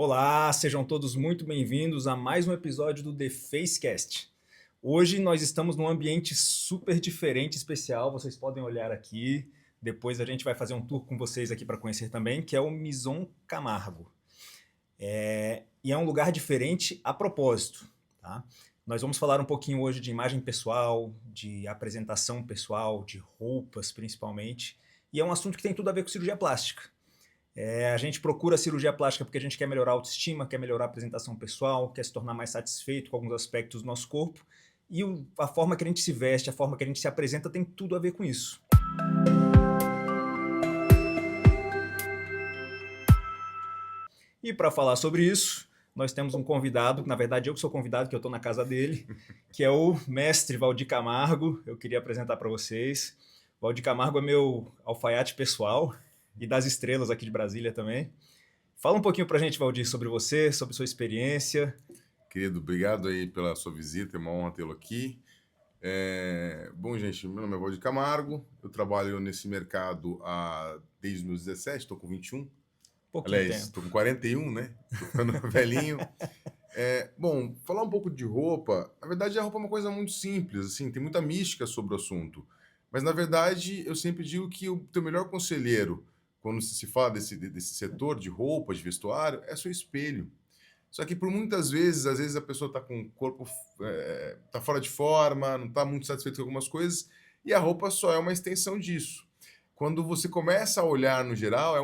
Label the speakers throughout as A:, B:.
A: Olá, sejam todos muito bem-vindos a mais um episódio do The Facecast. Hoje nós estamos num ambiente super diferente, especial, vocês podem olhar aqui. Depois a gente vai fazer um tour com vocês aqui para conhecer também, que é o Mison Camargo. E é um lugar diferente a propósito, tá? Nós vamos falar um pouquinho hoje de imagem pessoal, de apresentação pessoal, de roupas principalmente, e é um assunto que tem tudo a ver com cirurgia plástica. A gente procura a cirurgia plástica porque a gente quer melhorar a autoestima, quer melhorar a apresentação pessoal, quer se tornar mais satisfeito com alguns aspectos do nosso corpo. E a forma que a gente se veste, a forma que a gente se apresenta tem tudo a ver com isso. E para falar sobre isso, nós temos um convidado, na verdade eu que sou convidado, que eu estou na casa dele, que é o mestre Valdir Camargo. Eu queria apresentar para vocês. Valdir Camargo é meu alfaiate pessoal e das estrelas aqui de Brasília também. Fala um pouquinho pra gente, Valdir, sobre você, sobre sua experiência.
B: Querido, obrigado aí pela sua visita, é uma honra tê-lo aqui. Bom, gente, meu nome é Valdir Camargo, eu trabalho nesse mercado desde os meus 17, estou com 21.
A: Pouquinho
B: Aliás,
A: tempo.
B: estou com 41, né? Estou ficando velhinho. Bom, falar um pouco de roupa, na verdade a roupa é uma coisa muito simples, assim, tem muita mística sobre o assunto. Mas, na verdade, eu sempre digo que o teu melhor conselheiro, quando se fala desse setor de roupa, de vestuário, é seu espelho. Só que por muitas vezes, às vezes a pessoa está com o corpo tá fora de forma, não está muito satisfeito com algumas coisas, e a roupa só é uma extensão disso. Quando você começa a olhar no geral, é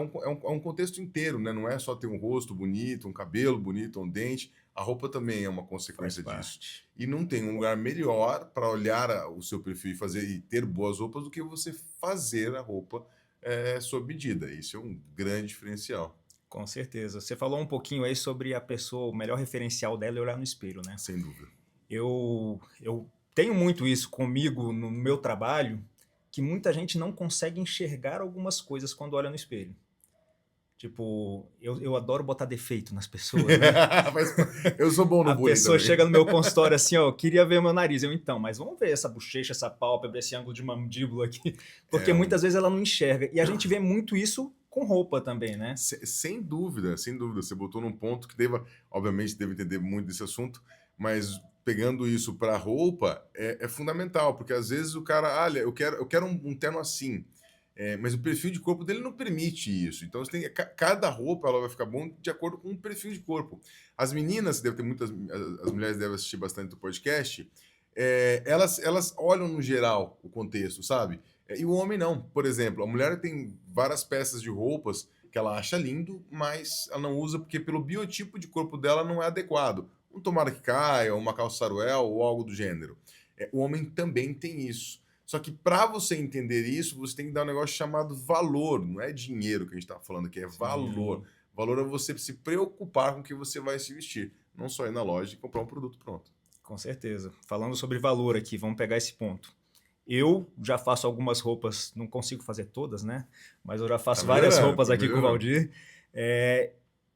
B: um contexto inteiro, né? Não é só ter um rosto bonito, um cabelo bonito, um dente. A roupa também é uma consequência disso. E não tem um lugar melhor para olhar o seu perfil e ter boas roupas do que você fazer a roupa sob medida. Isso é um grande diferencial.
A: Com certeza. Você falou um pouquinho aí sobre a pessoa, o melhor referencial dela é olhar no espelho, né?
B: Sem dúvida.
A: Eu tenho muito isso comigo no meu trabalho, que muita gente não consegue enxergar algumas coisas quando olha no espelho. Tipo, eu adoro botar defeito nas pessoas, né?
B: Mas eu sou bom no
A: A
B: bullying
A: pessoa
B: também.
A: chega no meu consultório assim, ó, queria ver meu nariz. Então, mas vamos ver essa bochecha, essa pálpebra, esse ângulo de mandíbula aqui. Porque muitas vezes ela não enxerga. E a gente vê muito isso com roupa também, né?
B: Sem dúvida, sem dúvida. Você botou num ponto que obviamente, deve entender muito desse assunto, mas pegando isso para roupa é fundamental, porque às vezes o cara, olha, eu quero um terno assim, mas o perfil de corpo dele não permite isso. Então cada roupa ela vai ficar bom de acordo com o perfil de corpo. As meninas, deve ter as mulheres devem assistir bastante do podcast, elas olham no geral o contexto, sabe? E o homem não. Por exemplo, a mulher tem várias peças de roupas que ela acha lindo, mas ela não usa porque pelo biotipo de corpo dela não é adequado. Um tomara que caia, uma calça saruel ou algo do gênero. O homem também tem isso. Só que para você entender isso, você tem que dar um negócio chamado valor. Não é dinheiro que a gente está falando aqui, é valor. Valor é você se preocupar com o que você vai se vestir. Não só ir na loja e comprar um produto pronto.
A: Com certeza. Falando sobre valor aqui, vamos pegar esse ponto. Eu já faço algumas roupas, não consigo fazer todas, né? Mas eu já faço várias roupas aqui com o Valdir.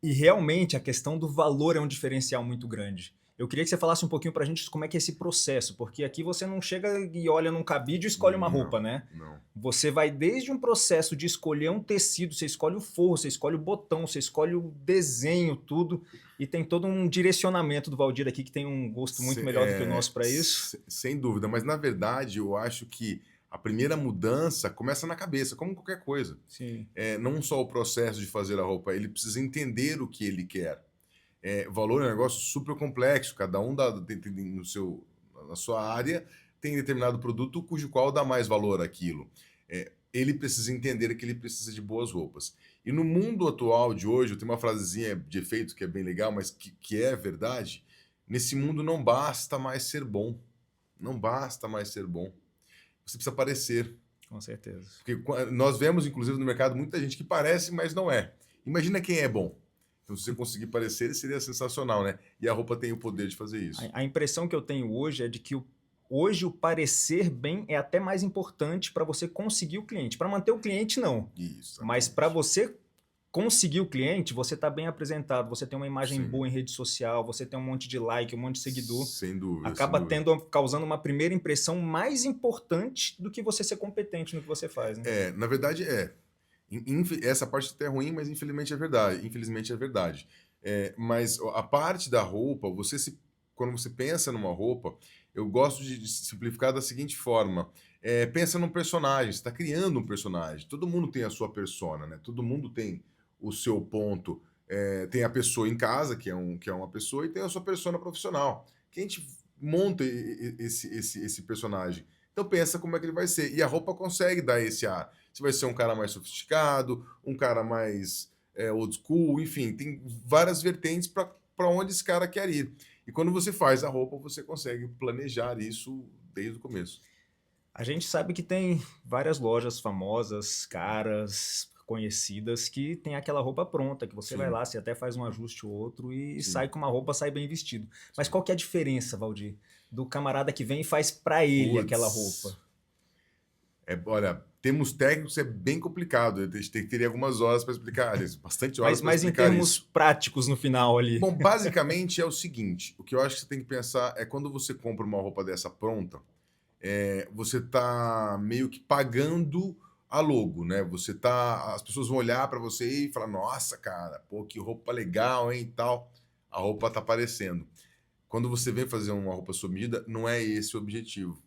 A: E realmente a questão do valor é um diferencial muito grande. Eu queria que você falasse um pouquinho pra gente como é que é esse processo, porque aqui você não chega e olha num cabide e escolhe uma roupa, né?
B: Não.
A: Você vai desde um processo de escolher um tecido, você escolhe o forro, você escolhe o botão, você escolhe o desenho, tudo, e tem todo um direcionamento do Valdir aqui que tem um gosto muito melhor do que o nosso para isso.
B: Sem dúvida, mas na verdade eu acho que a primeira mudança começa na cabeça, como qualquer coisa.
A: Sim.
B: Não só o processo de fazer a roupa, ele precisa entender o que ele quer. Valor é um negócio super complexo, cada um na sua área tem determinado produto cujo qual dá mais valor àquilo. Ele precisa entender que ele precisa de boas roupas. E no mundo atual de hoje, eu tenho uma frasezinha de efeito que é bem legal, mas que é verdade. Nesse mundo não basta mais ser bom. Não basta mais ser bom. Você precisa parecer.
A: Com certeza.
B: Porque nós vemos, inclusive, no mercado, muita gente que parece, mas não é. Imagina quem é bom. Então, se você conseguir parecer, seria sensacional, né? E a roupa tem o poder de fazer isso.
A: A impressão que eu tenho hoje é de que hoje o parecer bem é até mais importante para você conseguir o cliente. Para manter o cliente, não.
B: Isso.
A: Mas para você conseguir o cliente, você está bem apresentado, você tem uma imagem boa em rede social, você tem um monte de like, um monte de seguidor.
B: Sem dúvida.
A: Acaba causando uma primeira impressão mais importante do que você ser competente no que você faz, né?
B: Na verdade, essa parte até é ruim, mas infelizmente é verdade. Mas a parte da roupa, quando você pensa numa roupa, eu gosto de simplificar da seguinte forma: pensa num personagem, você está criando um personagem. Todo mundo tem a sua persona, né? Todo mundo tem o seu ponto. Tem a pessoa em casa, que é uma pessoa, e tem a sua persona profissional. Que a gente monta esse personagem. Então pensa como é que ele vai ser. E a roupa consegue dar esse ar. Você vai ser um cara mais sofisticado, um cara mais old school, enfim, tem várias vertentes para onde esse cara quer ir. E quando você faz a roupa, você consegue planejar isso desde o começo.
A: A gente sabe que tem várias lojas famosas, caras, conhecidas, que tem aquela roupa pronta, que você vai
B: Sim,
A: lá, você até faz um ajuste ou outro e
B: sim,
A: sai com uma roupa, sai bem vestido. Mas
B: sim.
A: qual que é a diferença, Valdir, do camarada que vem e faz pra ele aquela roupa?
B: Putz. Olha, termos técnicos é bem complicado. Teria algumas horas para explicar, aliás, bastante horas para
A: Mas em
B: explicar
A: termos
B: isso.
A: práticos no final ali.
B: Bom, basicamente é o seguinte: o que eu acho que você tem que pensar é quando você compra uma roupa dessa pronta, você está meio que pagando a logo, né? As pessoas vão olhar para você e falar: Nossa, cara, pô, que roupa legal, hein, e tal. A roupa está aparecendo. Quando você vem fazer uma roupa sob medida, não é esse o objetivo.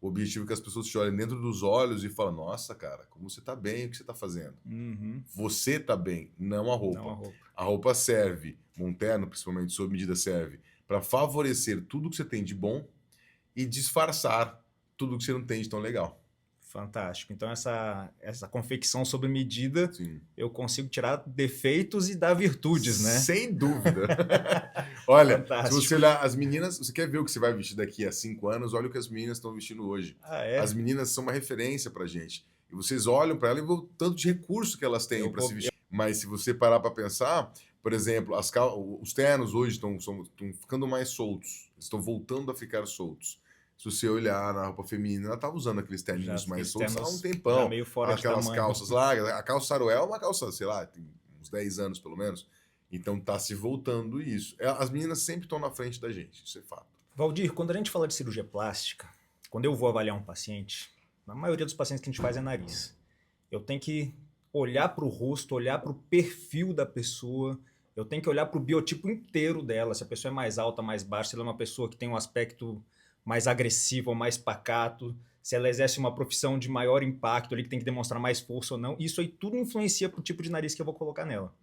B: O objetivo é que as pessoas te olhem dentro dos olhos e falem: Nossa, cara, como você está bem, o que você está fazendo?
A: Uhum,
B: Você está bem, não a
A: não a
B: roupa.
A: roupa.
B: A roupa serve, um terno, principalmente sob medida, serve para favorecer tudo que você tem de bom e disfarçar tudo que você não tem de tão legal.
A: Fantástico. Então essa confecção sob medida,
B: Sim.
A: eu consigo tirar defeitos e dar virtudes, né?
B: Sem dúvida. Olha, se você
A: Fantástico.
B: olhar as meninas, você quer ver o que você vai vestir daqui a 5 anos, olha o que as meninas estão vestindo hoje.
A: Ah,
B: As
A: é?
B: meninas são uma referência pra gente. E vocês olham para ela e vê o tanto de recurso que elas têm
A: Eu
B: para se
A: vou.
B: vestir. Mas se você parar para pensar, por exemplo, os ternos hoje estão ficando mais soltos. Estão voltando a ficar soltos. Se você olhar na roupa feminina, ela estava usando aqueles
A: Já
B: terninhos mais
A: aqueles
B: soltos há um
A: ternos já
B: tempão.
A: meio fora de
B: Aquelas
A: tamanho.
B: calças largas. A calça saruel é uma calça, sei lá, tem uns 10 anos pelo menos. Então tá se voltando isso. As meninas sempre estão na frente da gente, isso é fato.
A: Valdir, quando a gente fala de cirurgia plástica, quando eu vou avaliar um paciente, a maioria dos pacientes que a gente faz é nariz. Eu tenho que olhar para o rosto, olhar para o perfil da pessoa, eu tenho que olhar para o biotipo inteiro dela, se a pessoa é mais alta, mais baixa, se ela é uma pessoa que tem um aspecto mais agressivo ou mais pacato, se ela exerce uma profissão de maior impacto ali, que tem que demonstrar mais força ou não. Isso aí tudo influencia para o tipo de nariz que eu vou colocar nela.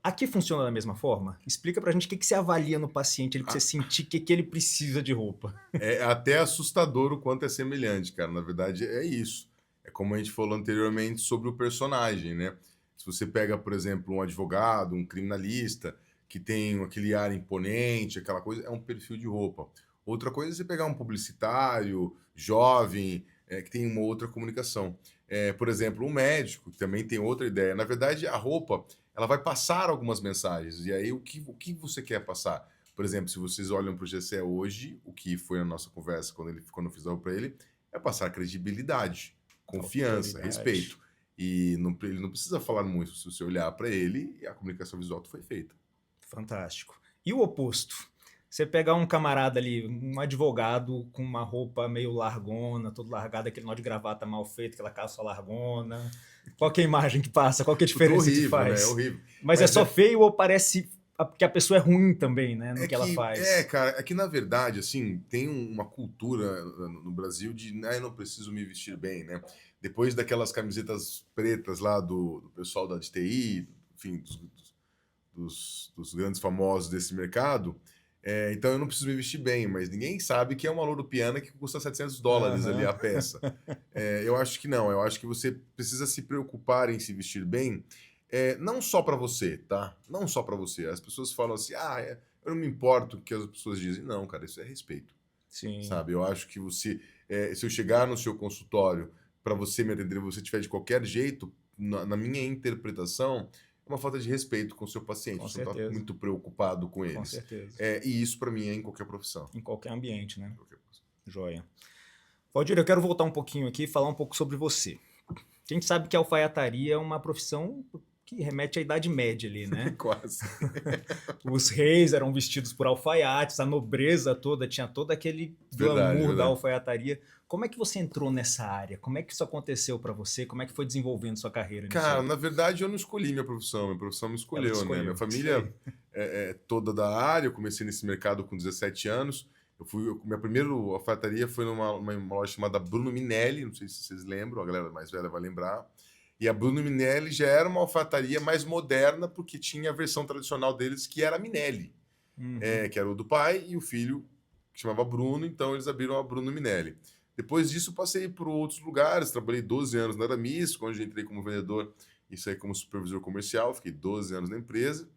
A: Aqui funciona da mesma forma? Explica pra gente o que você avalia no paciente, ele pra você
B: Ah,
A: sentir que ele precisa de roupa.
B: é até assustador o quanto é semelhante, cara. Na verdade, é isso. É como a gente falou anteriormente sobre o personagem, né? Se você pega, por exemplo, um advogado, um criminalista, que tem aquele ar imponente, aquela coisa, é um perfil de roupa. Outra coisa é você pegar um publicitário, jovem, que tem uma outra comunicação. Por exemplo, um médico, que também tem outra ideia. Na verdade, a roupa, ela vai passar algumas mensagens. E aí, o que você quer passar? Por exemplo, se vocês olham para o Gessé hoje, o que foi a nossa conversa quando eu fiz algo para ele, é passar credibilidade, confiança,
A: Autoridade.
B: respeito. E ele não precisa falar muito se você olhar para ele e a comunicação visual foi feita.
A: Fantástico. E o oposto? Você pegar um camarada ali, um advogado com uma roupa meio largona, todo largado, aquele nó de gravata mal feito, aquela calça largona. Qual que é a imagem que passa? Qual que é a
B: Puta,
A: diferença que
B: horrível, né?
A: faz?
B: Horrível.
A: Mas é
B: Mas
A: só feio ou parece que a pessoa é ruim também, né, no que ela faz?
B: cara, é que na verdade, assim, tem uma cultura no Brasil de, eu não preciso me vestir bem, né? Depois daquelas camisetas pretas lá do pessoal da de TI, enfim, dos grandes famosos desse mercado, então eu não preciso me vestir bem, mas ninguém sabe que é uma Loro Piana que custa US$ 700 ali
A: Aham.
B: a peça. Eu acho que não, eu acho que você precisa se preocupar em se vestir bem, não só para você, tá? Não só para você. As pessoas falam assim, eu não me importo com o que as pessoas dizem. Não, cara, isso é respeito,
A: Sim,
B: sabe? Eu acho que se eu chegar no seu consultório para você me atender e você tiver de qualquer jeito, na minha interpretação, é uma falta de respeito com o seu paciente.
A: com
B: Você não está
A: certeza,
B: muito preocupado com
A: com
B: eles.
A: certeza.
B: E isso para mim é em qualquer profissão.
A: Em qualquer ambiente, né?
B: Qualquer profissão.
A: Joia. Valdir, eu quero voltar um pouquinho aqui e falar um pouco sobre você. A gente sabe que a alfaiataria é uma profissão que remete à Idade Média ali, né?
B: Quase.
A: Os reis eram vestidos por alfaiates, a nobreza toda tinha todo aquele
B: Verdade,
A: glamour da
B: verdade.
A: alfaiataria. Como é que você entrou nessa área? Como é que isso aconteceu para você? Como é que foi desenvolvendo sua carreira nisso
B: Cara,
A: aí?
B: na verdade eu não escolhi minha profissão me
A: Ela te
B: escolheu, né? Minha
A: escolheu. Isso
B: família
A: aí.
B: é toda da área, eu comecei nesse mercado com 17 anos. Minha primeira alfaiataria foi uma loja chamada Bruno Minelli, não sei se vocês lembram, a galera mais velha vai lembrar. E a Bruno Minelli já era uma alfaiataria mais moderna, porque tinha a versão tradicional deles, que era a Minelli,
A: Uhum.
B: que era o do pai e o filho, que chamava Bruno, então eles abriram a Bruno Minelli. Depois disso, passei por outros lugares, trabalhei 12 anos na Aramis, onde entrei como vendedor e saí como supervisor comercial, fiquei 12 anos na empresa.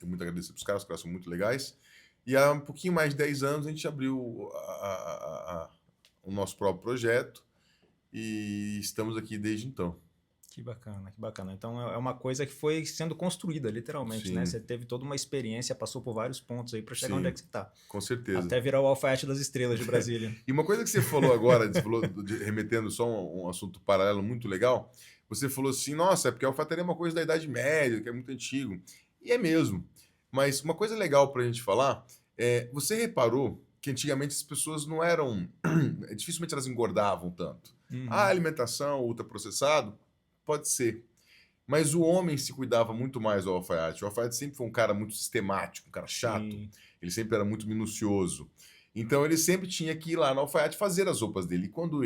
B: Tenho muito a agradecer para os caras são muito legais. E há um pouquinho mais de 10 anos a gente abriu o nosso próprio projeto e estamos aqui desde então.
A: Que bacana, que bacana. Então é uma coisa que foi sendo construída, literalmente, né?
B: Sim,
A: Você teve toda uma experiência, passou por vários pontos aí para chegar onde é
B: sim,
A: que você está.
B: com certeza.
A: Até virar o alfaiate das estrelas de Brasília.
B: E uma coisa que você falou agora, você falou remetendo só um assunto paralelo muito legal, você falou assim, nossa, é porque a alfaiataria é uma coisa da Idade Média, que é muito antigo. E é mesmo. Mas uma coisa legal para a gente falar você reparou que antigamente as pessoas não eram, dificilmente elas engordavam tanto. A
A: Uhum.
B: alimentação ultraprocessado, pode ser. Mas o homem se cuidava muito mais do alfaiate. O alfaiate sempre foi um cara muito sistemático, um cara chato.
A: Sim,
B: Ele sempre era muito minucioso. Então ele sempre tinha que ir lá no alfaiate fazer as roupas dele. E quando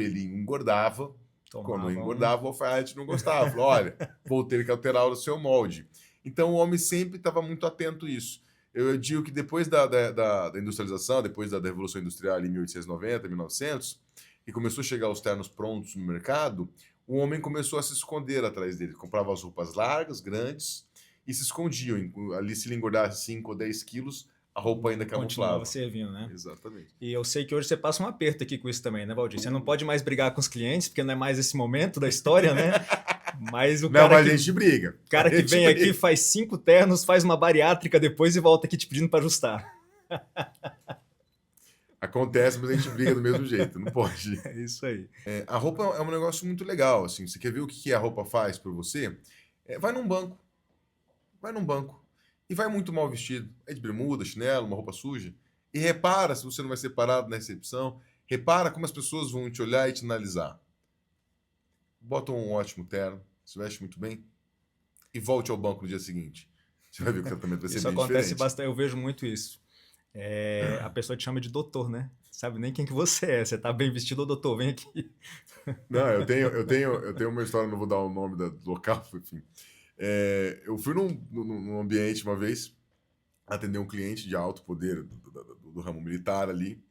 A: tomava um.
B: engordava, o alfaiate não gostava. Falou, olha, vou ter que alterar o seu molde. Então o homem sempre estava muito atento a isso. Eu digo que depois da industrialização, depois da Revolução Industrial em 1890, 1900, e começou a chegar os ternos prontos no mercado, o homem começou a se esconder atrás dele. Comprava as roupas largas, grandes, e se escondiam. Ali, se ele engordasse 5 ou 10 quilos, a roupa ainda
A: Continuava
B: camuflava.
A: servindo, né?
B: Exatamente.
A: E eu sei que hoje você passa um aperto aqui com isso também, né, Valdir? Você não pode mais brigar com os clientes, porque não é mais esse momento da história, né? Mas o
B: Não,
A: cara
B: mas a gente briga.
A: cara
B: A
A: que
B: gente
A: vem aqui,
B: briga.
A: faz 5 ternos, faz uma bariátrica depois e volta aqui te pedindo para ajustar.
B: Acontece, mas a gente briga do mesmo jeito. Não pode.
A: É isso aí.
B: A roupa é um negócio muito legal. Assim. Você quer ver o que a roupa faz por você? Vai num banco. Vai num banco. E vai muito mal vestido. É de bermuda, chinelo, uma roupa suja. E repara se você não vai ser parado na recepção. Repara como as pessoas vão te olhar e te analisar. Bota um ótimo terno, se veste muito bem e volte ao banco no dia seguinte. Você vai ver que o tratamento vai ser
A: Isso
B: bem
A: acontece
B: diferente.
A: bastante, eu vejo muito isso. A pessoa te chama de doutor, né? Sabe nem quem que você é. Você tá bem vestido, ô doutor, vem aqui.
B: Não, eu tenho uma história, não vou dar o nome do local, enfim. Eu fui num ambiente uma vez atender um cliente de alto poder do ramo militar ali.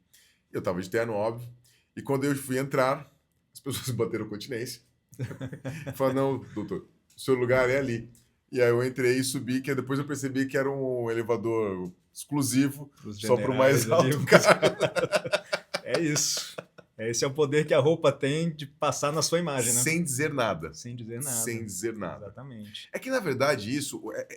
B: Eu estava de terno, óbvio. E quando eu fui entrar, as pessoas bateram continência. Falaram, não, doutor, o seu lugar é ali. E aí eu entrei e subi, que depois eu percebi que era um elevador exclusivo,
A: Os
B: só para o mais
A: generais ali.
B: alto cara.
A: É isso. Esse é o poder que a roupa tem de passar na sua imagem, né?
B: Sem dizer nada.
A: Sem dizer
B: Sem
A: nada.
B: dizer nada.
A: Exatamente.
B: É que, na verdade,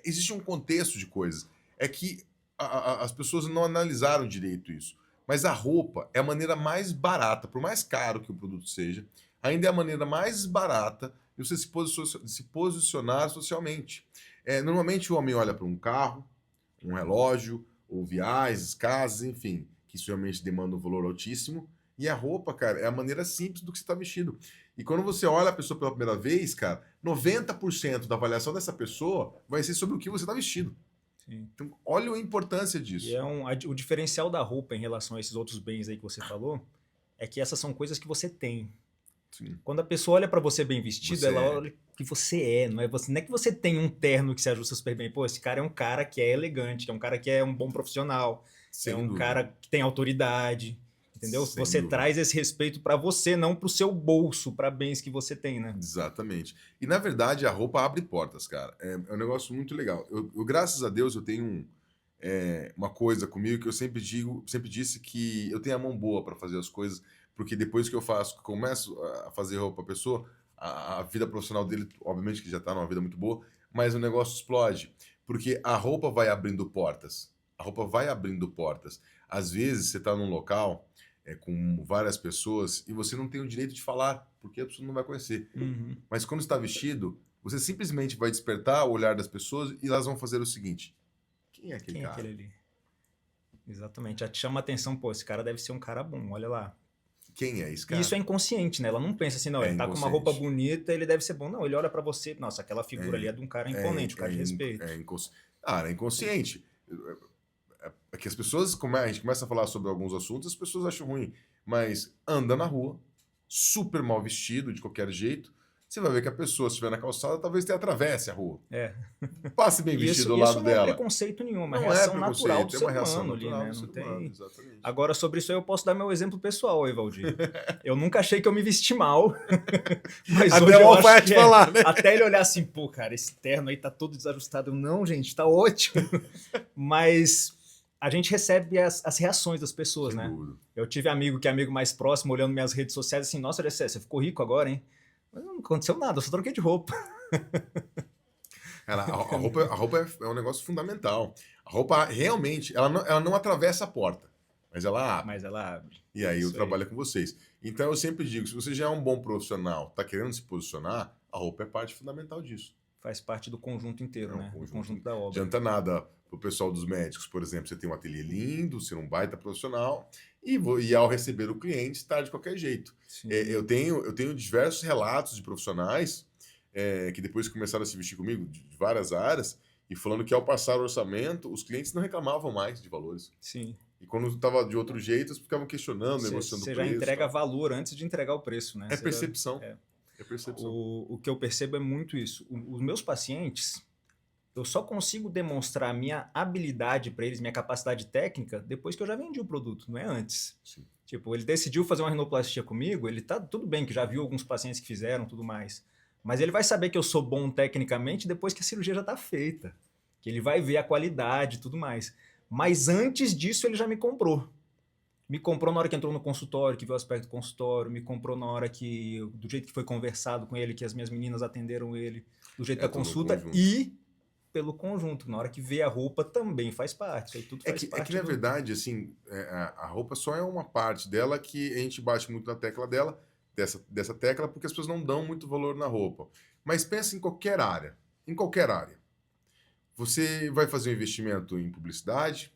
B: existe um contexto de coisas. É que as pessoas não analisaram direito isso. Mas a roupa é a maneira mais barata, por mais caro que o produto seja, ainda é a maneira mais barata de você se posicionar socialmente. Normalmente o homem olha para um carro, um relógio, ou viagens, casas, enfim, que isso realmente demanda um valor altíssimo. E a roupa, cara, é a maneira simples do que você está vestido. E quando você olha a pessoa pela primeira vez, cara, 90% da avaliação dessa pessoa vai ser sobre o que você está vestido.
A: Sim.
B: Então, olha a importância
A: E
B: disso.
A: o diferencial da roupa em relação a esses outros bens aí que você falou é que essas são coisas que você tem.
B: Sim.
A: Quando a pessoa olha para você bem vestido,
B: Você
A: ela
B: é.
A: olha o que você é, não é que você tem um terno que se ajusta super bem. Pô, esse cara é um cara que é elegante, que é um cara que é um bom profissional, é
B: Sem
A: um
B: dúvida.
A: cara que tem autoridade, entendeu?
B: Sem
A: Você
B: dúvida.
A: traz esse respeito para você, não para o seu bolso, para bens que você tem, né?
B: Exatamente. E, na verdade, a roupa abre portas, cara. É um negócio muito legal. Graças a Deus, eu tenho uma coisa comigo que eu sempre disse que eu tenho a mão boa para fazer as coisas, porque depois que começo a fazer roupa para a pessoa, a vida profissional dele, obviamente que já está numa vida muito boa, mas o negócio explode, porque a roupa vai abrindo portas. A roupa vai abrindo portas. Às vezes você está num local com várias pessoas e você não tem o direito de falar, porque a pessoa não vai conhecer.
A: Uhum.
B: Mas quando está vestido, Você simplesmente vai despertar o olhar das pessoas e elas vão fazer o seguinte: quem é aquele
A: Quem é
B: cara?
A: aquele ali? Exatamente. Já te chama a atenção, pô, esse cara deve ser um cara bom, olha lá.
B: Quem é esse
A: E isso é
B: cara?
A: inconsciente, né? Ela não pensa assim, não,
B: É
A: ele tá com uma roupa
B: inconsciente.
A: bonita, ele deve ser bom. Não, ele olha pra você, nossa, aquela figura ali
B: É,
A: é de um cara
B: é,
A: imponente, um cara
B: é,
A: de
B: in-
A: respeito.
B: é, incons... Ah, é inconsciente. É que as pessoas, a gente começa a falar sobre alguns assuntos, as pessoas acham ruim. Mas anda na rua, super mal vestido, de qualquer jeito, você vai ver que a pessoa, se estiver na calçada, talvez te atravesse a rua.
A: É.
B: Passe bem
A: E
B: vestido
A: isso,
B: ao
A: isso
B: lado
A: não é
B: dela.
A: preconceito nenhum, é uma
B: Não é
A: reação natural do
B: preconceito, é
A: ser
B: uma reação
A: humano ali,
B: natural
A: né?
B: do
A: Não
B: ser humano,
A: tem.
B: exatamente.
A: Agora, sobre isso aí, eu posso dar meu exemplo pessoal, Evaldir. Eu nunca achei que eu me vesti mal, mas
B: Até
A: hoje
B: o
A: eu acho
B: alfaiate
A: que é.
B: falar, né?
A: Até ele olhar assim, pô, cara, esse terno aí tá todo desajustado. Eu, não, gente, tá ótimo. Mas a gente recebe as reações das pessoas,
B: Sem
A: né?
B: dúvida.
A: Eu tive amigo que é amigo mais próximo, olhando minhas redes sociais, assim, nossa, Alessé, você ficou rico agora, hein? Mas não aconteceu nada, eu só troquei de roupa.
B: Cara, a roupa é um negócio fundamental. A roupa realmente, ela não atravessa a porta, mas ela abre.
A: Mas ela abre.
B: E aí eu
A: Isso aí.
B: trabalho com vocês. Então eu sempre digo, se você já é um bom profissional, está querendo se posicionar, a roupa é parte fundamental disso.
A: Faz parte do conjunto inteiro,
B: É um
A: né? Do
B: conjunto.
A: conjunto da
B: Não
A: obra.
B: adianta nada pro pessoal dos médicos, por exemplo, você tem um ateliê lindo, ser um baita profissional, e ao receber o cliente, está de qualquer jeito.
A: Sim.
B: Eu tenho diversos relatos de profissionais que depois começaram a se vestir comigo, de várias áreas, e falando que ao passar o orçamento, os clientes não reclamavam mais de valores.
A: Sim.
B: E quando estava de outro jeito, eles ficavam questionando, negociando o
A: Você já
B: preço e
A: entrega
B: tal.
A: valor antes de entregar o preço, né?
B: É
A: Você já,
B: percepção.
A: é.
B: É percepção.
A: O que eu percebo é muito isso. Os meus pacientes, eu só consigo demonstrar minha habilidade para eles, minha capacidade técnica, depois que eu já vendi o produto, não é antes.
B: Sim.
A: Tipo, ele decidiu fazer uma rinoplastia comigo, ele tá tudo bem que já viu alguns pacientes que fizeram, tudo mais. Mas ele vai saber que eu sou bom tecnicamente depois que a cirurgia já tá feita. Que ele vai ver a qualidade e tudo mais. Mas antes disso ele já me comprou. Me comprou na hora que entrou no consultório, que viu o aspecto do consultório, me comprou na hora que, do jeito que foi conversado com ele, que as minhas meninas atenderam ele, do jeito
B: É
A: da
B: todo um
A: consulta
B: conjunto.
A: e pelo conjunto. Na hora que vê a roupa também faz parte. Isso aí tudo
B: É
A: faz
B: que, é que
A: parte
B: na
A: do.
B: verdade, assim, a roupa só é uma parte dela que a gente bate muito na tecla dela, dessa tecla, porque as pessoas não dão muito valor na roupa. Mas pensa em qualquer área. Em qualquer área. Você vai fazer um investimento em publicidade,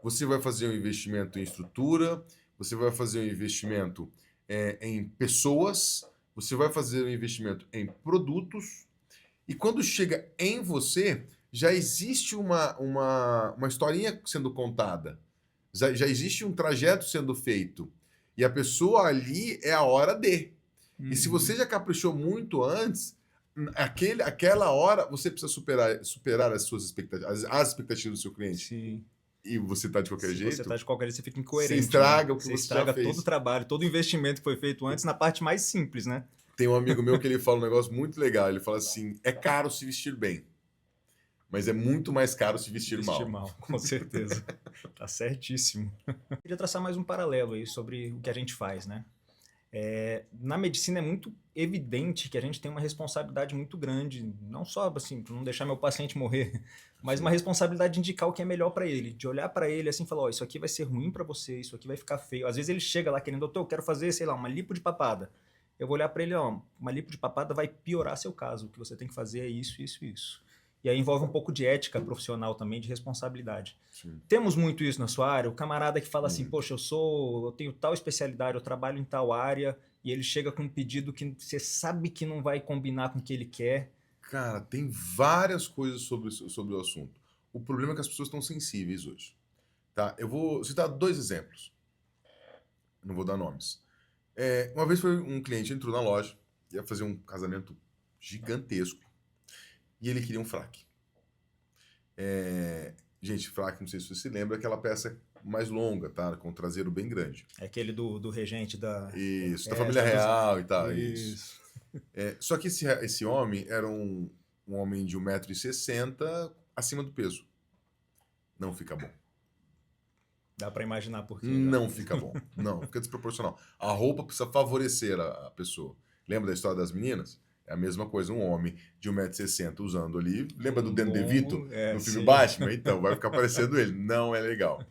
B: você vai fazer um investimento em estrutura, você vai fazer um investimento em pessoas, você vai fazer um investimento em produtos, e quando chega em você, já existe uma historinha sendo contada, já existe um trajeto sendo feito, e a pessoa ali é a hora de. E se você já caprichou muito antes, aquela hora você precisa superar as suas expectativas, as expectativas do seu cliente.
A: Sim.
B: E você tá de qualquer
A: Se você
B: jeito,
A: tá de qualquer jeito, você fica
B: você
A: incoerente,
B: estraga
A: né?
B: o que
A: Você
B: você já
A: estraga todo o
B: fez.
A: trabalho, todo o investimento que foi feito antes na parte mais simples, né?
B: Tem um amigo meu que ele fala um negócio muito legal. Ele fala assim: é caro se vestir bem, mas é muito mais caro se vestir
A: Vestir
B: mal.
A: mal, com certeza. Tá certíssimo. Eu queria traçar mais um paralelo aí sobre o que a gente faz, né? Na medicina é muito evidente que a gente tem uma responsabilidade muito grande, não só assim, para não deixar meu paciente morrer, mas uma responsabilidade de indicar o que é melhor para ele, de olhar para ele assim e falar, ó, isso aqui vai ser ruim para você, isso aqui vai ficar feio. Às vezes ele chega lá querendo, doutor, eu quero fazer, sei lá, uma lipo de papada. Eu vou olhar para ele, ó, uma lipo de papada vai piorar seu caso, o que você tem que fazer é isso, isso, isso. E aí envolve um pouco de ética profissional também, de responsabilidade.
B: Sim.
A: Temos muito isso na sua área, o camarada que fala assim,
B: Muito.
A: poxa, eu tenho tal especialidade, eu trabalho em tal área, e ele chega com um pedido que você sabe que não vai combinar com o que ele quer.
B: Cara, tem várias coisas sobre o assunto. O problema é que as pessoas estão sensíveis hoje. Tá? Eu vou citar dois exemplos. Não vou dar nomes. Uma vez foi um cliente entrou na loja, ia fazer um casamento gigantesco, e ele queria um fraque. Gente, fraque, não sei se você se lembra, é aquela peça mais longa, tá? Com o traseiro bem grande.
A: É aquele do regente da...
B: Isso, da família real e tal, isso.
A: Isso.
B: Só que esse homem era um homem de 1,60 m acima do peso. Não fica bom.
A: Dá pra imaginar por quê. Já.
B: Não fica bom. Não, fica desproporcional. A roupa precisa favorecer a pessoa. Lembra da história das meninas? É a mesma coisa, um homem de 1,60 m usando ali. Lembra do Danny DeVito no filme
A: sim.
B: Batman? Então, vai ficar parecendo ele. Não é legal.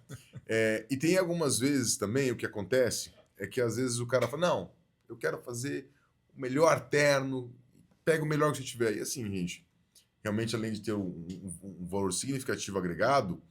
B: E tem algumas vezes também, o que acontece é que às vezes o cara fala, não, eu quero fazer o melhor terno, pega o melhor que você tiver. E assim, gente, realmente, além de ter um valor significativo agregado,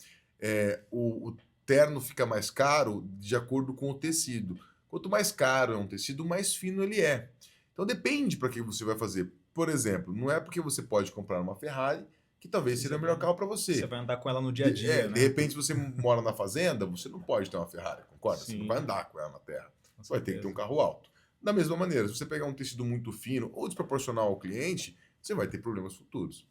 B: o terno fica mais caro de acordo com o tecido. Quanto mais caro é um tecido, mais fino ele é. Então depende para que você vai fazer. Por exemplo, não é porque você pode comprar uma Ferrari que talvez seja o melhor carro para
A: Você
B: você.
A: vai andar com ela no dia a dia,
B: De
A: né?
B: repente, se você mora na fazenda, você não pode ter uma Ferrari, concorda? Você não
A: Sim,
B: vai andar com ela na terra.
A: com
B: Você vai ter que ter um
A: certeza.
B: carro alto. Da mesma maneira, se você pegar um tecido muito fino ou desproporcional ao cliente, você vai ter problemas futuros.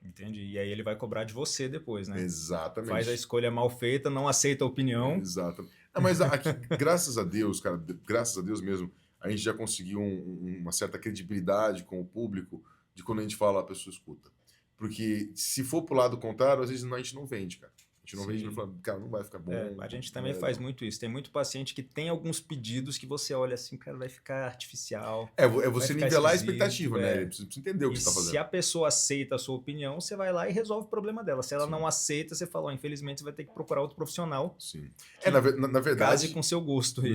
A: Entendi. E aí ele vai cobrar de você depois, né?
B: Exatamente.
A: Faz a escolha mal feita, não aceita a opinião.
B: Exato. Não, mas aqui, graças a Deus, cara, graças a Deus mesmo, a gente já conseguiu uma certa credibilidade com o público de quando a gente fala, a pessoa escuta. Porque se for pro lado contrário, às vezes a gente não vende, cara. A gente não vende,
A: Sim.
B: não fala, cara, não vai ficar bom.
A: A gente
B: não
A: também
B: é
A: faz
B: legal.
A: muito isso. Tem muito paciente que tem alguns pedidos que você olha assim, cara, vai ficar artificial.
B: É
A: Vai
B: você
A: ficar
B: nivelar a
A: esquisito,
B: expectativa, né? Ele precisa entender o
A: E
B: que você tá
A: se
B: fazendo.
A: a pessoa aceita a sua opinião, você vai lá e resolve o problema dela. Se ela
B: Sim.
A: não aceita, você fala, ó, infelizmente você vai ter que procurar outro profissional
B: Sim.
A: que
B: Na
A: case
B: verdade.
A: com seu gosto. aí.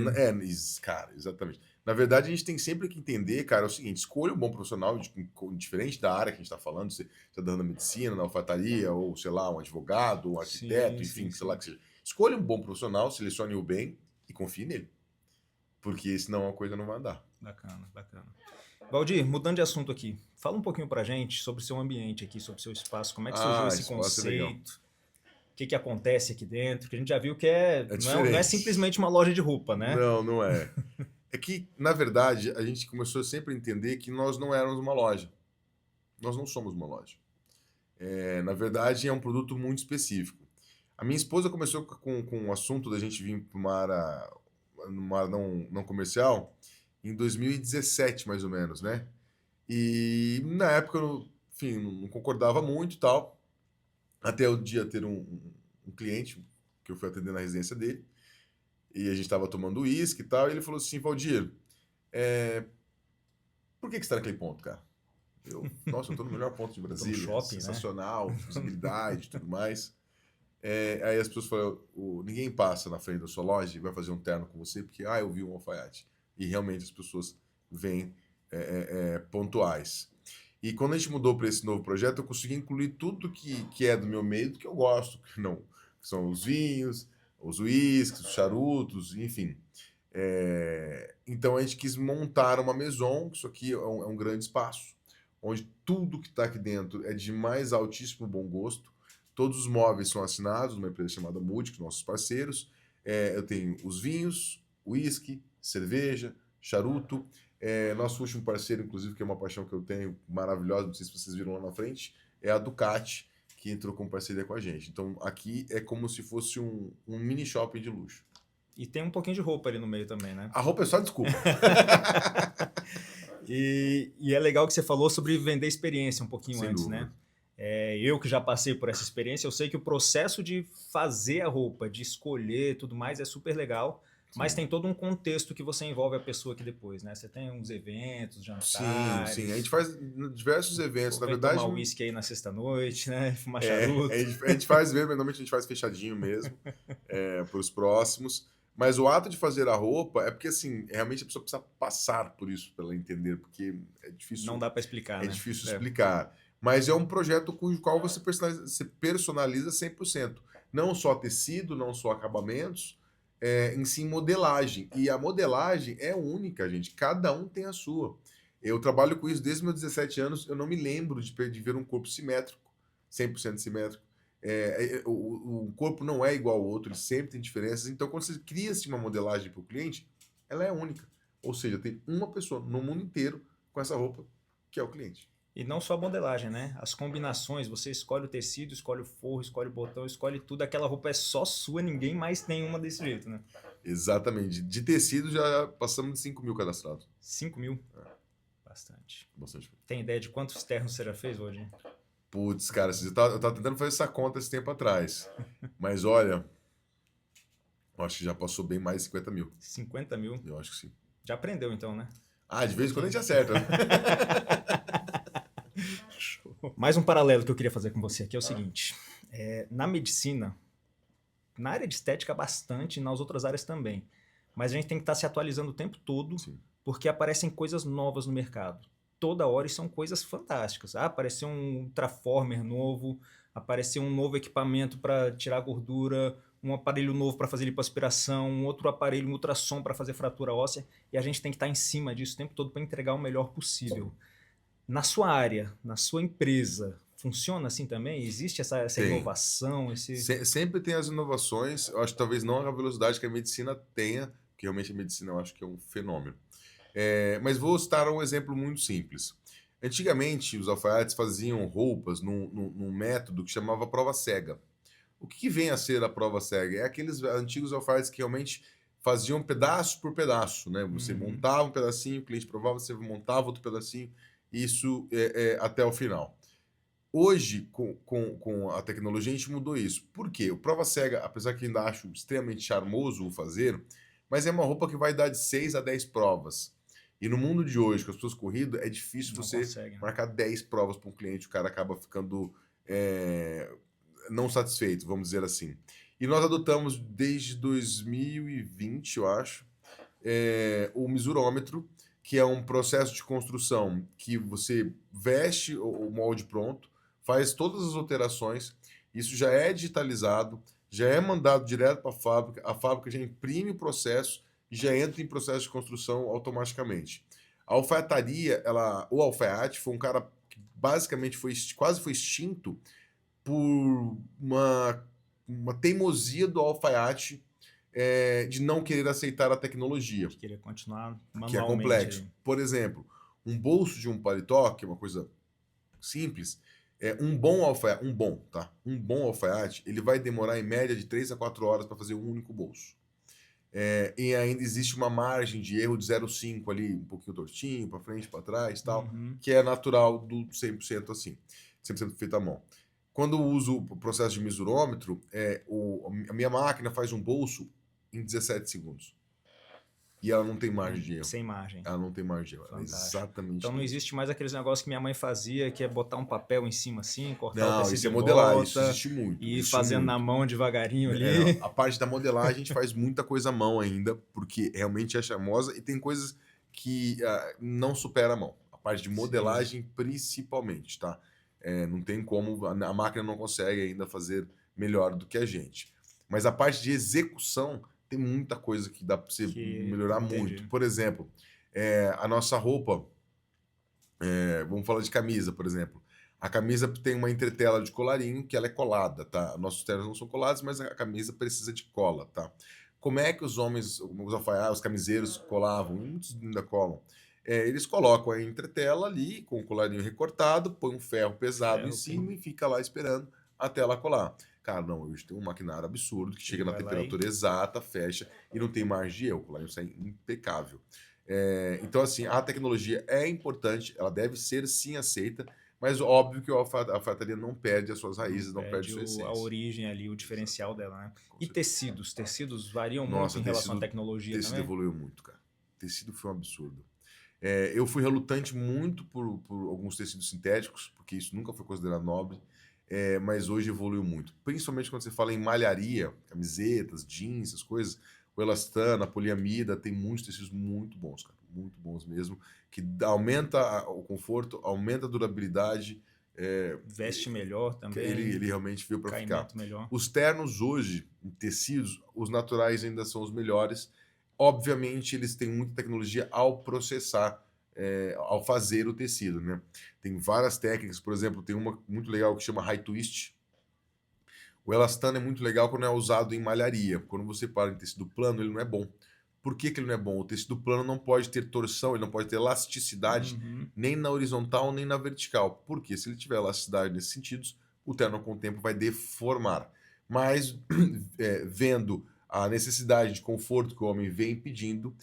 B: Cara, exatamente. Na verdade, a gente tem sempre que entender, cara, é o seguinte: escolha um bom profissional, diferente da área que a gente está falando, se está dando medicina, na alfaiataria, ou sei lá, um advogado, um arquiteto, enfim, sei lá que seja. Escolha um bom profissional, selecione-o bem e confie nele. Porque senão a coisa não vai andar.
A: Bacana, bacana. Valdir, mudando de assunto aqui, fala um pouquinho pra gente sobre o seu ambiente aqui, sobre o seu espaço, como é que surgiu esse
B: espaço é legal.
A: conceito, o que acontece aqui dentro, que a gente já viu que não é
B: diferente.
A: simplesmente uma loja de roupa, né?
B: Não, não é. É que, na verdade, a gente começou sempre a entender que nós não éramos uma loja. Nós não somos uma loja. Na verdade, é um produto muito específico. A minha esposa começou com o assunto da gente vir para uma área não comercial em 2017, mais ou menos, né? E na época, enfim, não concordava muito e tal. Até o dia ter um cliente que eu fui atender na residência dele. E a gente estava tomando uísque e tal. E ele falou assim: Valdir, por que você está naquele ponto, cara? Nossa, eu tô no melhor ponto de Brasília.
A: shopping,
B: Sensacional, visibilidade e tudo mais. Aí as pessoas falam: ninguém passa na frente da sua loja e vai fazer um terno com você porque, eu vi um alfaiate. E realmente as pessoas vêm pontuais. E quando a gente mudou para esse novo projeto, eu consegui incluir tudo que é do meu meio, do que eu gosto, que são os vinhos, os uísques, os charutos, enfim. Então a gente quis montar uma maison, que isso aqui é um grande espaço, onde tudo que está aqui dentro é de mais altíssimo bom gosto. Todos os móveis são assinados numa empresa chamada Multi, com nossos parceiros. Eu tenho os vinhos, uísque, cerveja, charuto. Nosso último parceiro, inclusive, que é uma paixão que eu tenho, maravilhosa, não sei se vocês viram lá na frente, é a Ducati, que entrou com parceria com a gente. Então aqui é como se fosse um mini shopping de luxo.
A: E tem um pouquinho de roupa ali no meio também, né?
B: A roupa é só desculpa.
A: E é legal que você falou sobre vender experiência um pouquinho
B: Sem
A: antes,
B: dúvida.
A: né? Eu que já passei por essa experiência, eu sei que o processo de fazer a roupa, de escolher tudo mais é super legal, mas tem todo um contexto que você envolve a pessoa aqui depois, né? Você tem uns eventos, jantares.
B: Sim. A gente faz diversos eventos, na
A: Vem
B: verdade.
A: tomar uísque aí na sexta-noite, né? Fumar charuto.
B: A gente faz mesmo, normalmente a gente faz fechadinho mesmo, para os próximos. Mas o ato de fazer a roupa é porque, assim, realmente a pessoa precisa passar por isso para ela entender, porque é difícil.
A: Não dá para explicar,
B: É
A: né?
B: difícil explicar. Mas é um projeto cujo qual você personaliza 100%. Não só tecido, não só acabamentos, em si modelagem. E a modelagem é única, gente. Cada um tem a sua. Eu trabalho com isso desde meus 17 anos. Eu não me lembro de ver um corpo simétrico, 100% simétrico. O corpo não é igual ao outro, ele sempre tem diferenças. Então, quando você cria uma modelagem para o cliente, ela é única. Ou seja, tem uma pessoa no mundo inteiro com essa roupa, que é o cliente.
A: E não só a modelagem, né? As combinações, você escolhe o tecido, escolhe o forro, escolhe o botão, escolhe tudo. Aquela roupa é só sua, ninguém mais tem uma desse jeito, né?
B: Exatamente. De tecido já passamos de 5 mil cadastrados.
A: 5 mil? Bastante.
B: Bastante.
A: Tem ideia de quantos ternos você já fez hoje?
B: Putz, cara, eu tava tentando fazer essa conta esse tempo atrás. Mas olha, eu acho que já passou bem mais de 50 mil.
A: 50 mil?
B: Eu acho que sim.
A: Já aprendeu então, né?
B: De vez em quando a gente acerta.
A: Mais um paralelo que eu queria fazer com você aqui é o seguinte. Na medicina, na área de estética bastante, nas outras áreas também. Mas a gente tem que estar se atualizando o tempo todo,
B: Sim.
A: porque aparecem coisas novas no mercado. toda hora e são coisas fantásticas. Ah, apareceu um Traformer novo, apareceu um novo equipamento para tirar gordura, um aparelho novo para fazer lipoaspiração, um outro aparelho, um ultrassom para fazer fratura óssea, e a gente tem que estar em cima disso o tempo todo para entregar o melhor possível. Na sua área, na sua empresa, funciona assim também? Existe essa
B: Tem.
A: inovação, esse...
B: Sempre tem as inovações, eu acho que talvez não a velocidade que a medicina tenha, porque realmente a medicina eu acho que é um fenômeno. Mas vou citar um exemplo muito simples. Antigamente, os alfaiates faziam roupas num método que chamava prova cega. O que vem a ser a prova cega? É aqueles antigos alfaiates que realmente faziam pedaço por pedaço, né? Você montava um pedacinho, o cliente provava, você montava outro pedacinho, isso até o final. Hoje, com a tecnologia, a gente mudou isso. Por quê? O prova cega, apesar que ainda acho extremamente charmoso o fazer, mas é uma roupa que vai dar de 6 a 10 provas. E no mundo de hoje, com as pessoas corridas, é difícil
A: Não
B: você
A: consegue, né?
B: marcar 10 provas para um cliente, o cara acaba ficando não satisfeito, vamos dizer assim. E nós adotamos desde 2020, eu acho, o mesurômetro, que é um processo de construção que você veste o molde pronto, faz todas as alterações, isso já é digitalizado, já é mandado direto para a fábrica já imprime o processo e já entra em processo de construção automaticamente. A alfaiataria, o alfaiate foi um cara que basicamente quase foi extinto por uma teimosia do alfaiate de não querer aceitar a tecnologia,
A: Que queria continuar
B: que é
A: manualmente
B: complexo.
A: aí.
B: Por exemplo, um bolso de um paletó, que é uma coisa simples, um bom alfaiate, ele vai demorar em média de 3 a 4 horas para fazer um único bolso. E ainda existe uma margem de erro de 0,5 ali, um pouquinho tortinho, para frente, para trás, tal, que é natural do 100% assim, 100% feito à mão. Quando eu uso o processo de mesurômetro, a minha máquina faz um bolso em 17 segundos. E ela não tem margem de erro.
A: Sem margem.
B: Ela não tem margem de erro. Ela é exatamente
A: Então não
B: isso.
A: existe mais aqueles negócios que minha mãe fazia, que é botar um papel em cima assim, cortar o
B: Não,
A: tecido
B: isso é
A: de
B: modelar,
A: volta,
B: isso existe muito.
A: e ir
B: existe
A: fazendo na
B: muito.
A: mão devagarinho ali.
B: A parte da modelagem a gente faz muita coisa à mão ainda, porque realmente é charmosa e tem coisas que não supera a mão. A parte de modelagem principalmente, tá? Não tem como, a máquina não consegue ainda fazer melhor do que a gente. Mas a parte de execução tem muita coisa que dá para você melhorar muito. Por exemplo, a nossa roupa, vamos falar de camisa, por exemplo. A camisa tem uma entretela de colarinho que ela é colada, tá? Nossos ternos não são colados, mas a camisa precisa de cola, tá? Como é que os homens, os alfaiates, os camiseiros colavam? Muitos ainda colam. Eles colocam a entretela ali, com o colarinho recortado, põe um ferro pesado em cima e fica lá esperando até ela colar. Cara, não, hoje tem um maquinário absurdo que chega na temperatura exata, fecha e não tem margem de erro. O colarinho sai impecável. Então, assim, a tecnologia é importante, ela deve ser sim aceita, mas óbvio que a alfaiataria não perde as suas raízes, não perde sua essência.
A: A origem ali, o diferencial dela, né? E tecidos? Tecidos variam muito em relação à tecnologia também?
B: Tecido evoluiu muito, cara. Tecido foi um absurdo. Eu fui relutante muito por alguns tecidos sintéticos, porque isso nunca foi considerado nobre, mas hoje evoluiu muito. Principalmente quando você fala em malharia, camisetas, jeans, essas coisas, o elastano, a poliamida, tem muitos tecidos muito bons, cara, muito bons mesmo, que aumenta o conforto, aumenta a durabilidade.
A: Veste melhor também.
B: Ele realmente veio para ficar.
A: Melhor.
B: Os ternos hoje, em tecidos, os naturais ainda são os melhores. Obviamente, eles têm muita tecnologia ao processar, ao fazer o tecido, né? Tem várias técnicas, por exemplo, tem uma muito legal que chama high twist. O elastano é muito legal quando é usado em malharia. Quando você para em tecido plano, ele não é bom. Por que ele não é bom? O tecido plano não pode ter torção, ele não pode ter elasticidade, nem na horizontal, nem na vertical. Porque se ele tiver elasticidade nesses sentidos, o terno com o tempo vai deformar. Mas, vendo a necessidade de conforto que o homem vem pedindo,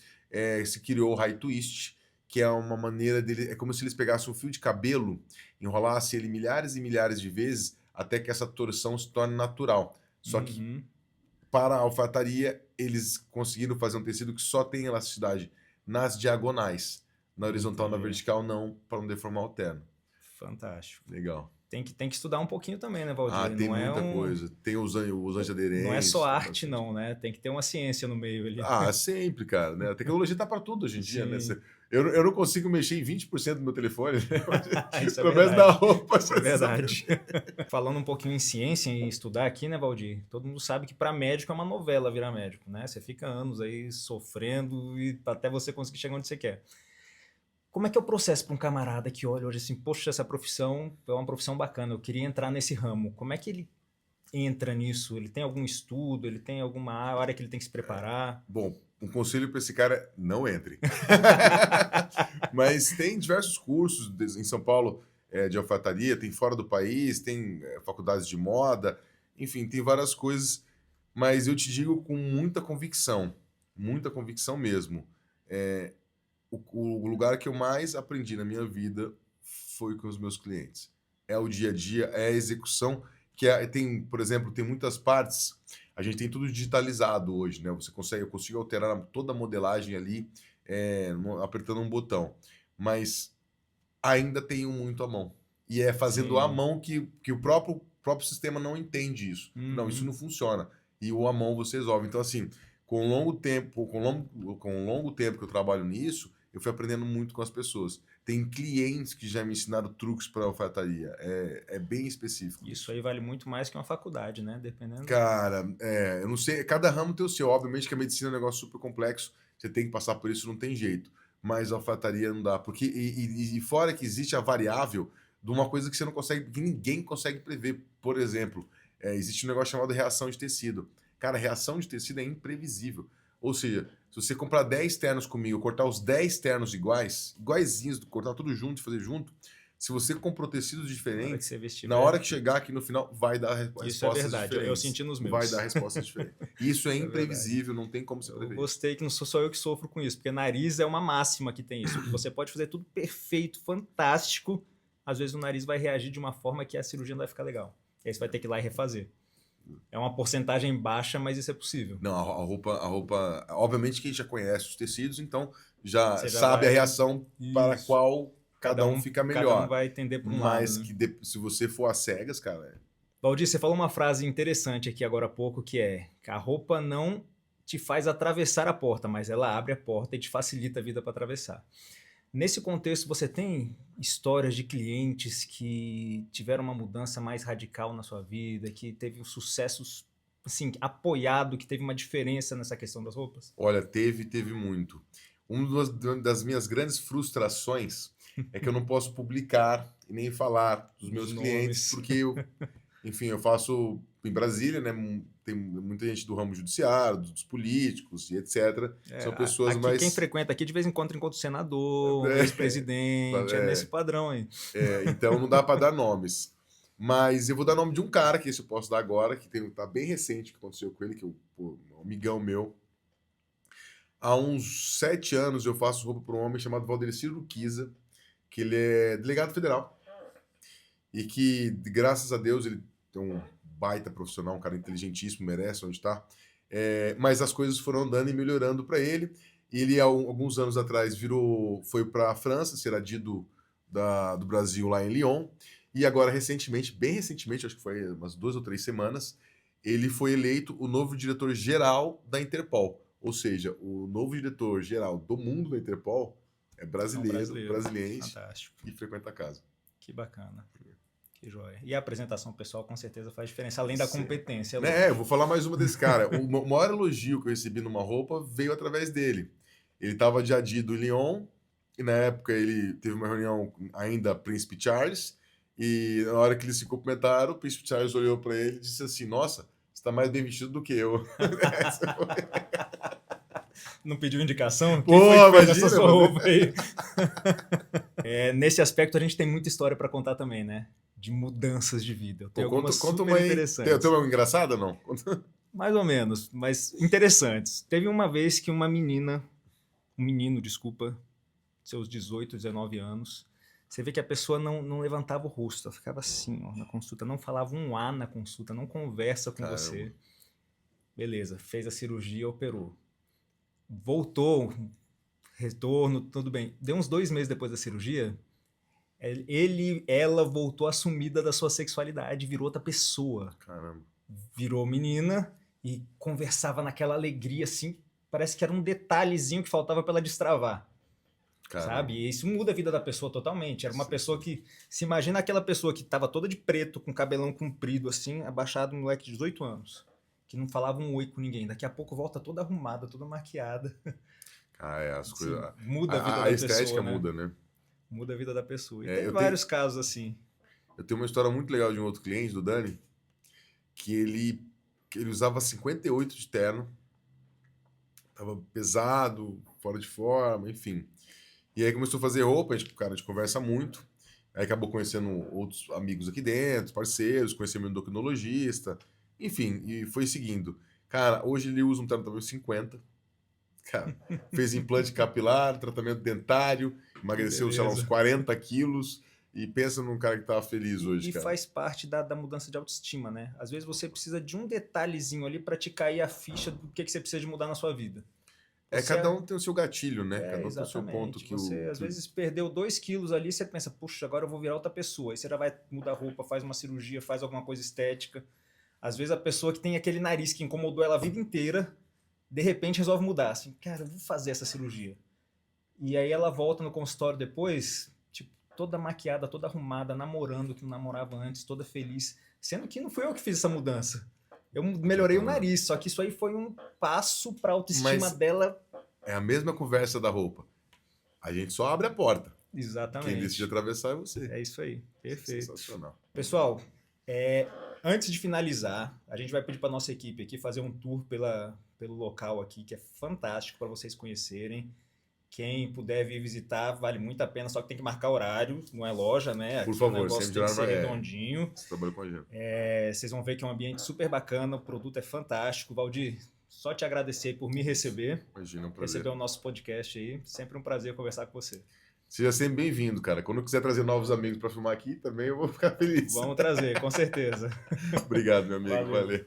B: se criou o high twist, que é uma maneira dele... É como se eles pegassem um fio de cabelo, enrolassem ele milhares e milhares de vezes, até que essa torção se torne natural. Só que, para a alfaiataria, eles conseguiram fazer um tecido que só tem elasticidade nas diagonais. Na horizontal, na vertical, não, para não deformar o terno.
A: Fantástico.
B: Legal.
A: Tem que estudar um pouquinho também, né, Valdir?
B: Tem muita coisa. Tem os antiaderentes.
A: Não é só arte, não, né? Tem que ter uma ciência no meio ali.
B: Sempre, cara. Né? A tecnologia tá para tudo hoje em dia, né? Eu não consigo mexer em 20% do meu telefone, né?
A: Isso é
B: Pelo menos na
A: verdade.
B: roupa.
A: Isso é verdade. Falando um pouquinho em ciência e estudar aqui, né, Valdir? Todo mundo sabe que para médico é uma novela virar médico, né? Você fica anos aí sofrendo e até você conseguir chegar onde você quer. Como é que é o processo para um camarada que olha hoje assim, poxa, essa profissão é uma profissão bacana, eu queria entrar nesse ramo. Como é que ele entra nisso? Ele tem algum estudo? Ele tem alguma área que ele tem que se preparar?
B: Bom, um conselho para esse cara é não entre. Mas tem diversos cursos em São Paulo de alfaiataria, tem fora do país, tem faculdades de moda, enfim, tem várias coisas. Mas eu te digo com muita convicção mesmo. É, o lugar que eu mais aprendi na minha vida foi com os meus clientes. É o dia a dia, é a execução, tem, por exemplo, tem muitas partes, a gente tem tudo digitalizado hoje, né? Eu consigo alterar toda a modelagem ali, apertando um botão. Mas ainda tenho muito à mão. E é fazendo à
A: Sim.
B: mão que o próprio sistema não entende isso. Não, isso não funciona. E o à mão você resolve. Então, assim, com um longo tempo que eu trabalho nisso, eu fui aprendendo muito com as pessoas. Tem clientes que já me ensinaram truques para alfaiataria. É bem específico.
A: Isso aí vale muito mais que uma faculdade, né? Dependendo.
B: Cara, eu não sei, cada ramo tem o seu. Obviamente que a medicina é um negócio super complexo, você tem que passar por isso, não tem jeito. Mas a alfaiataria não dá, porque e fora que existe a variável de uma coisa que você não consegue, que ninguém consegue prever. Por exemplo, existe um negócio chamado reação de tecido. Cara, reação de tecido é imprevisível. Ou seja, se você comprar 10 ternos comigo, cortar os 10 ternos iguaizinhos, cortar tudo junto e fazer junto, se você comprou tecidos
A: Na hora que
B: diferentes,
A: você vestir,
B: na hora que chegar aqui no final, vai dar
A: Isso é
B: respostas
A: verdade. Eu
B: diferentes.
A: senti nos
B: Vai
A: meus.
B: dar respostas diferentes. Isso é
A: Isso é verdade.
B: imprevisível, não tem como se
A: Eu
B: prever.
A: gostei que não sou só eu que sofro com isso, porque nariz é uma máxima que tem isso. Você pode fazer tudo perfeito, fantástico. Às vezes o nariz vai reagir de uma forma que a cirurgia não vai ficar legal. E aí você vai ter que ir lá e refazer. É uma porcentagem baixa, mas isso é possível.
B: Não, a roupa, obviamente quem já conhece os tecidos, então já
A: Você já
B: sabe a
A: vai.
B: reação para
A: Isso.
B: qual cada um fica
A: Cada um
B: melhor.
A: vai tender para um lado,
B: Mas
A: né?
B: que se você for às cegas, cara,
A: Valdir, você falou uma frase interessante aqui agora há pouco, que é que a roupa não te faz atravessar a porta, mas ela abre a porta e te facilita a vida para atravessar. Nesse contexto, você tem histórias de clientes que tiveram uma mudança mais radical na sua vida, que teve um sucesso assim, apoiado, que teve uma diferença nessa questão das roupas?
B: olha, teve muito. Uma das minhas grandes frustrações é que eu não posso publicar e nem falar dos
A: Os
B: meus clientes,
A: nomes.
B: porque enfim, eu faço em Brasília, né? Tem muita gente do ramo judiciário, dos políticos e etc. São pessoas
A: Aqui, quem
B: mais.
A: frequenta aqui de vez em quando encontra um senador, um
B: É,
A: ex-presidente, é nesse padrão aí.
B: então não dá para dar nomes. Mas eu vou dar nome de um cara, que esse eu posso dar agora, tá bem recente, que aconteceu com ele, que um amigão meu. Há uns 7 anos eu faço roupa para um homem chamado Valdecir Urquiza, que ele é delegado federal. E que, graças a Deus, ele é um baita profissional, um cara inteligentíssimo, merece onde está. Mas as coisas foram andando e melhorando para ele. Ele, há alguns anos atrás, foi para a França, ser adido do Brasil lá em Lyon. E agora, recentemente, bem recentemente, acho que foi umas 2 ou 3 semanas, ele foi eleito o novo diretor-geral da Interpol. Ou seja, o novo diretor-geral do mundo da Interpol é brasiliense
A: Fantástico.
B: e frequenta a casa.
A: Que bacana. Que joia. E a apresentação pessoal com certeza faz diferença, além da
B: Sim.
A: competência.
B: Eu vou falar mais uma desse cara. O maior elogio que eu recebi numa roupa veio através dele. Ele estava de adido em Lyon, e na época ele teve uma reunião ainda Príncipe Charles, e na hora que eles se cumprimentaram, o Príncipe Charles olhou para ele e disse assim: Nossa, você está mais bem vestido do que eu.
A: Não pediu indicação?
B: Pô,
A: Quem foi que fez
B: imagina,
A: essa sua roupa aí? Nesse aspecto a gente tem muita história para contar também, né? De mudanças de vida. Eu tenho algumas
B: conta
A: super
B: uma aí.
A: interessantes.
B: Tem uma engraçada ou não?
A: Mais ou menos, mas interessantes. Teve uma vez que um menino, desculpa, seus 18, 19 anos, você vê que a pessoa não levantava o rosto, ela ficava assim, ó, na consulta, não falava um A na consulta, não conversa com
B: Caramba.
A: você. Beleza, fez a cirurgia, operou. Voltou, retorno, tudo bem. Deu uns 2 meses depois da cirurgia, ela voltou assumida da sua sexualidade, virou outra pessoa.
B: Caramba.
A: Virou menina e conversava naquela alegria assim, parece que era um detalhezinho que faltava para ela destravar.
B: Caramba.
A: sabe? E isso muda a vida da pessoa totalmente. Era uma
B: Sim.
A: pessoa que... Se imagina aquela pessoa que tava toda de preto, com cabelão comprido, assim, abaixado, um moleque de 18 anos, que não falava um oi com ninguém. Daqui a pouco volta toda arrumada, toda maquiada.
B: As
A: Assim,
B: coisas.
A: muda a vida
B: A
A: da
B: estética
A: pessoa, né?
B: muda, né?
A: Muda a vida da pessoa. E
B: É,
A: tem
B: eu
A: vários
B: tenho,
A: casos assim.
B: eu tenho uma história muito legal de um outro cliente, do Dani, que ele usava 58 de terno, tava pesado, fora de forma, enfim. E aí começou a fazer roupa, cara, a gente conversa muito. Aí acabou conhecendo outros amigos aqui dentro, parceiros, conheceu meu endocrinologista, enfim, e foi seguindo. Cara, hoje ele usa um terno tamanho 50. Cara, fez implante capilar, tratamento dentário,
A: Que
B: emagreceu, sei lá, uns
A: beleza.
B: 40 quilos. E pensa num cara que tava feliz hoje,
A: E
B: cara.
A: faz parte da mudança de autoestima, né? Às vezes você precisa de um detalhezinho ali para te cair a ficha do que você precisa de mudar na sua vida. Você
B: Cada um tem o seu gatilho, né? Cada um tem o seu ponto
A: exatamente.
B: que
A: Você
B: o.
A: às vezes perdeu 2 quilos ali, você pensa, puxa, agora eu vou virar outra pessoa. Aí você já vai mudar a roupa, faz uma cirurgia, faz alguma coisa estética. Às vezes a pessoa que tem aquele nariz que incomodou ela a vida inteira, de repente resolve mudar. Assim, cara, eu vou fazer essa cirurgia. E aí ela volta no consultório depois, tipo, toda maquiada, toda arrumada, namorando, que não namorava antes, toda feliz. Sendo que não fui eu que fiz essa mudança. Eu melhorei o
B: Exatamente.
A: nariz, só que isso aí foi um passo para a autoestima
B: Mas
A: dela.
B: é a mesma conversa da roupa. A gente só abre a porta. Quem decide
A: Exatamente.
B: atravessar é você.
A: É isso aí. Perfeito.
B: Sensacional.
A: Pessoal, antes de finalizar, a gente vai pedir para nossa equipe aqui fazer um tour pelo local aqui, que é fantástico para vocês conhecerem. Quem puder vir visitar, vale muito a pena, só que tem que marcar horário, não é loja, né?
B: Por
A: Aqui
B: favor,
A: o negócio
B: sempre
A: tem que
B: de
A: ser
B: horário.
A: redondinho.
B: Você trabalha com a gente.
A: Vocês vão ver que é um ambiente super bacana, o produto é fantástico. Valdir, só te agradecer por me receber,
B: Imagina, um prazer.
A: receber o nosso podcast aí. Sempre um prazer conversar com você.
B: Seja sempre bem-vindo, cara. Quando eu quiser trazer novos amigos para filmar aqui, também eu vou ficar feliz.
A: Vamos trazer, com certeza.
B: Obrigado, meu amigo.
A: Valeu.
B: Valeu.